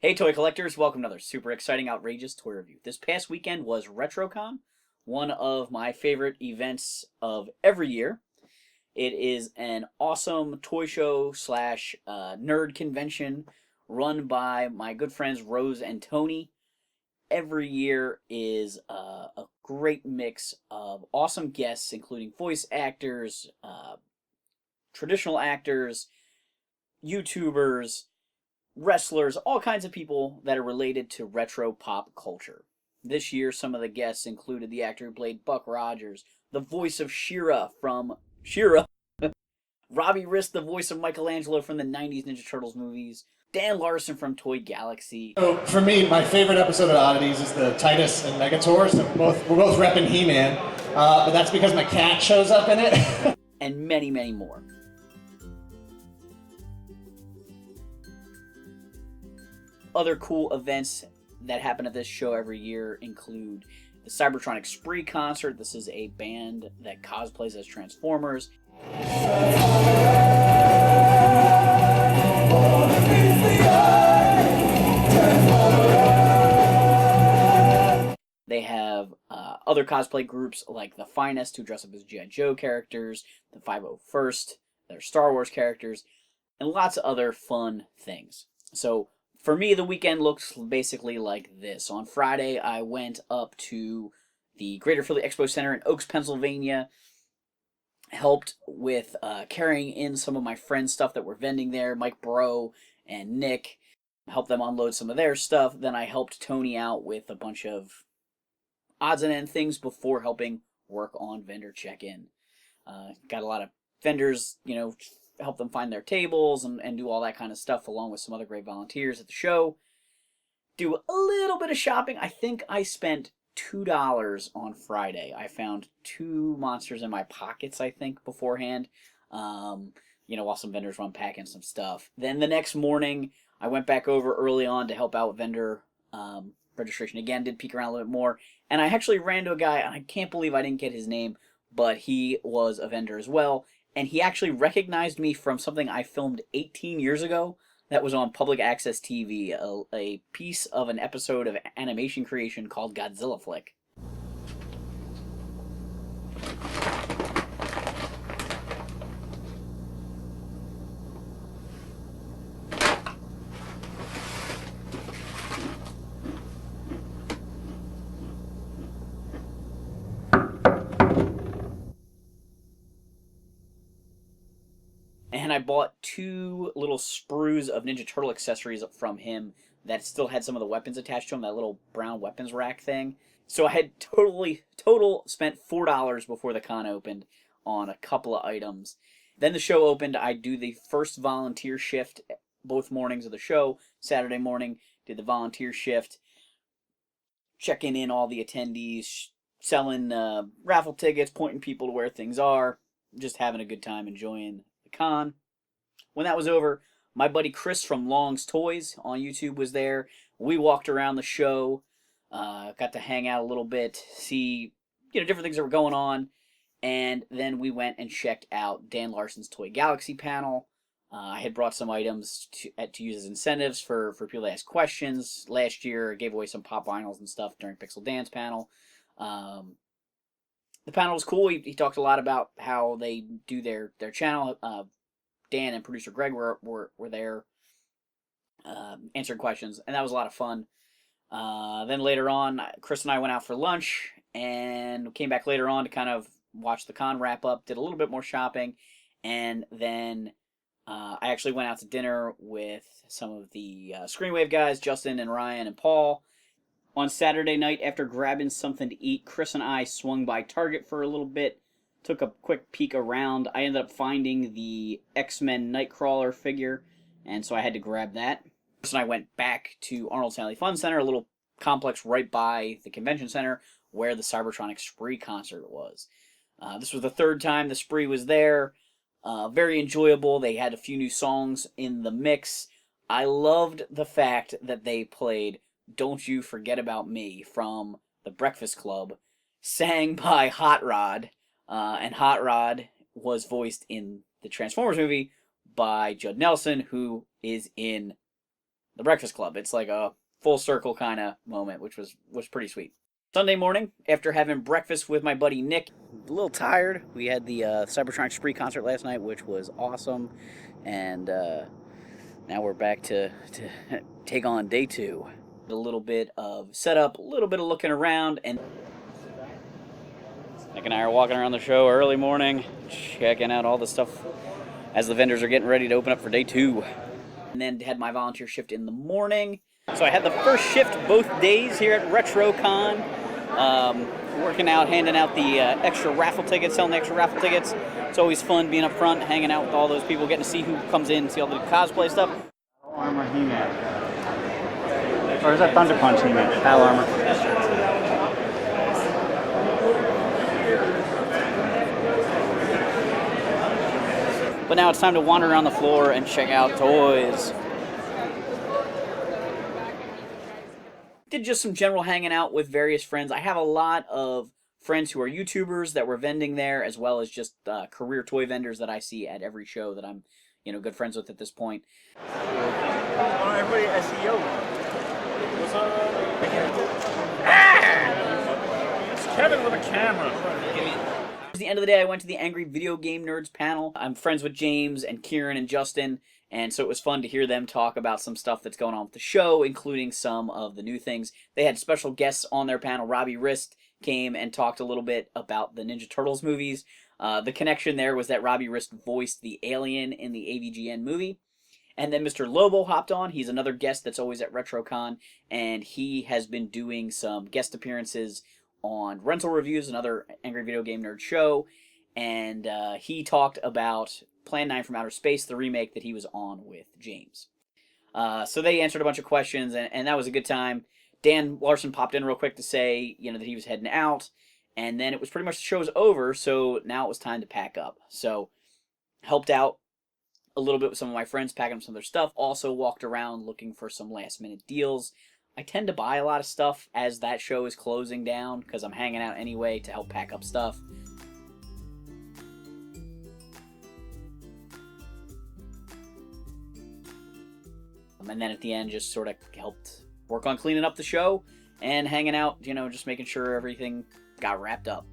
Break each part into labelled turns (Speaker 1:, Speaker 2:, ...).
Speaker 1: Hey toy collectors, welcome to another super exciting, outrageous toy review. This past weekend was RetroCon, one of my favorite events of every year. It is an awesome toy show slash nerd convention run by my good friends Rose and Tony. Every year is a great mix of awesome guests, including voice actors, traditional actors, YouTubers, wrestlers, all kinds of people that are related to retro pop culture. This year, some of the guests included the actor who played Buck Rogers, the voice of She-Ra from She-Ra, Robbie Risk, the voice of Michelangelo from the 90s Ninja Turtles movies, Dan Larson from Toy Galaxy.
Speaker 2: So for me, my favorite episode of Oddities is the Titus and Megator. So we're both repping He-Man, but that's because my cat shows up in it.
Speaker 1: And many, many more. Other cool events that happen at this show every year include the Cybertronics Spree concert. This is a band that cosplays as Transformers. They have other cosplay groups like the Finest, who dress up as G.I. Joe characters, the 501st, they're Star Wars characters, and lots of other fun things. So for me, the weekend looks basically like this. On Friday, I went up to the Greater Philly Expo Center in Oaks, Pennsylvania, helped with carrying in some of my friends' stuff that were vending there, Mike Bro and Nick, helped them unload some of their stuff. Then I helped Tony out with a bunch of odds and end things before helping work on vendor check-in. Got a lot of vendors, help them find their tables and do all that kind of stuff, along with some other great volunteers at the show. Do a little bit of shopping. I think I spent $2 on Friday. I found two monsters in my pockets, I think, beforehand, while some vendors were unpacking some stuff. Then the next morning, I went back over early on to help out with vendor registration again, did peek around a little bit more, and I actually ran to a guy, and I can't believe I didn't get his name, but he was a vendor as well. And he actually recognized me from something I filmed 18 years ago that was on public access TV, a piece of an episode of animation creation called Godzilla Flick. And I bought two little sprues of Ninja Turtle accessories from him that still had some of the weapons attached to them, that little brown weapons rack thing. So I had total spent $4 before the con opened on a couple of items. Then the show opened. I do the first volunteer shift both mornings of the show. Saturday morning, did the volunteer shift, checking in all the attendees, selling raffle tickets, pointing people to where things are, just having a good time, enjoying con. When that was over, my buddy Chris from Long's Toys on YouTube was there. We walked around the show, got to hang out a little bit, see different things that were going on, and then we went and checked out Dan Larson's Toy Galaxy panel. I had brought some items to use as incentives for people to ask questions. Last year, I gave away some pop vinyls and stuff during Pixel Dan's panel. The panel was cool. He talked a lot about how they do their channel. Dan and producer Greg were there answering questions, and that was a lot of fun. Then later on, Chris and I went out for lunch and came back later on to kind of watch the con wrap up, did a little bit more shopping, and then I actually went out to dinner with some of the Screenwave guys, Justin and Ryan and Paul. On Saturday night, after grabbing something to eat, Chris and I swung by Target for a little bit, took a quick peek around. I ended up finding the X-Men Nightcrawler figure, and so I had to grab that. Chris and I went back to Arnold Stanley Fun Center, a little complex right by the convention center, where the Cybertronics Spree concert was. This was the third time the Spree was there. Very enjoyable. They had a few new songs in the mix. I loved the fact that they played Don't You Forget About Me from The Breakfast Club, sang by Hot Rod, and Hot Rod was voiced in the Transformers movie by Judd Nelson, who is in the Breakfast Club. It's like a full circle kind of moment, which was pretty sweet. Sunday morning, after having breakfast with my buddy Nick, a little tired. We had the Cybertronics Spree concert last night, which was awesome, and now we're back to take on day 2. A little bit of setup, a little bit of looking around, and Nick and I are walking around the show early morning, checking out all the stuff as the vendors are getting ready to open up for day 2. And then had my volunteer shift in the morning. So I had the first shift both days here at RetroCon, working out, handing out the extra raffle tickets, selling the extra raffle tickets. It's always fun being up front, hanging out with all those people, getting to see who comes in, see all the cosplay stuff.
Speaker 3: Armor He-Man. Or is that Thunder Punch He-Man? Battle Armor.
Speaker 1: But now it's time to wander around the floor and check out toys. Did just some general hanging out with various friends. I have a lot of friends who are YouTubers that were vending there, as well as just career toy vendors that I see at every show that I'm, good friends with at this point.
Speaker 3: Oh, everybody at SEO. What's up? It's Kevin with a camera.
Speaker 1: At the end of the day, I went to the Angry Video Game Nerds panel. I'm friends with James and Kieran and Justin, and so it was fun to hear them talk about some stuff that's going on with the show, including some of the new things. They had special guests on their panel. Robbie Rist came and talked a little bit about the Ninja Turtles movies. The connection there was that Robbie Rist voiced the alien in the AVGN movie. And then Mr. Lobo hopped on. He's another guest that's always at RetroCon, and he has been doing some guest appearances on Rental Reviews, another Angry Video Game Nerd show, and he talked about Plan 9 from Outer Space, the remake that he was on with James. So they answered a bunch of questions, and that was a good time. Dan Larson popped in real quick to say, that he was heading out, and then it was pretty much the show's over, so now it was time to pack up. So helped out a little bit with some of my friends, packing up some of their stuff, also walked around looking for some last-minute deals. I tend to buy a lot of stuff as that show is closing down because I'm hanging out anyway to help pack up stuff. And then at the end, just sort of helped work on cleaning up the show and hanging out, just making sure everything got wrapped up.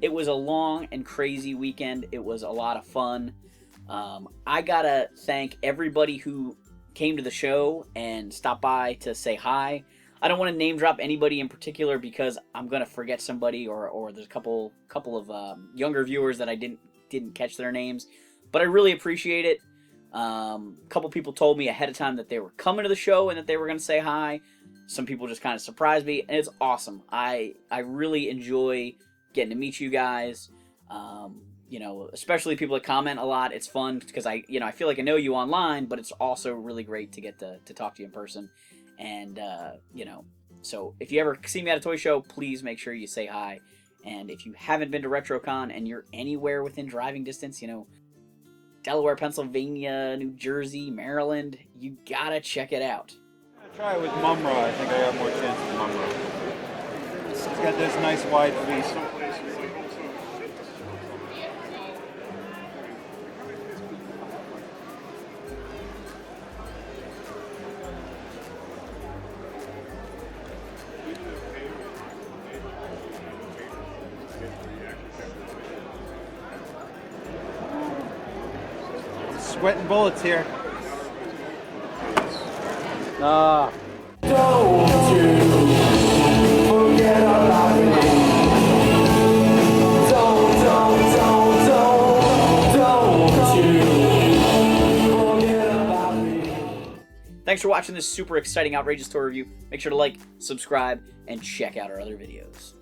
Speaker 1: It was a long and crazy weekend. It was a lot of fun. I gotta thank everybody who came to the show and stopped by to say hi. I don't want to name drop anybody in particular because I'm gonna forget somebody, or there's a couple of younger viewers that I didn't catch their names, but I really appreciate it. A couple people told me ahead of time that they were coming to the show and that they were gonna say hi. Some people just kind of surprised me, and it's awesome. I really enjoy getting to meet you guys, especially people that comment a lot. It's fun because I feel like I know you online, but it's also really great to get to talk to you in person. And, so if you ever see me at a toy show, please make sure you say hi. And if you haven't been to RetroCon and you're anywhere within driving distance, Delaware, Pennsylvania, New Jersey, Maryland, you gotta check it out.
Speaker 3: I'll try it with Mumra. I think I have more chance with Mumra. It's got this nice wide fleece. Sweating bullets here.
Speaker 4: Don't you forget about me. Don't you forget about me.
Speaker 1: Thanks for watching this super exciting, outrageous toy review. Make sure to like, subscribe, and check out our other videos.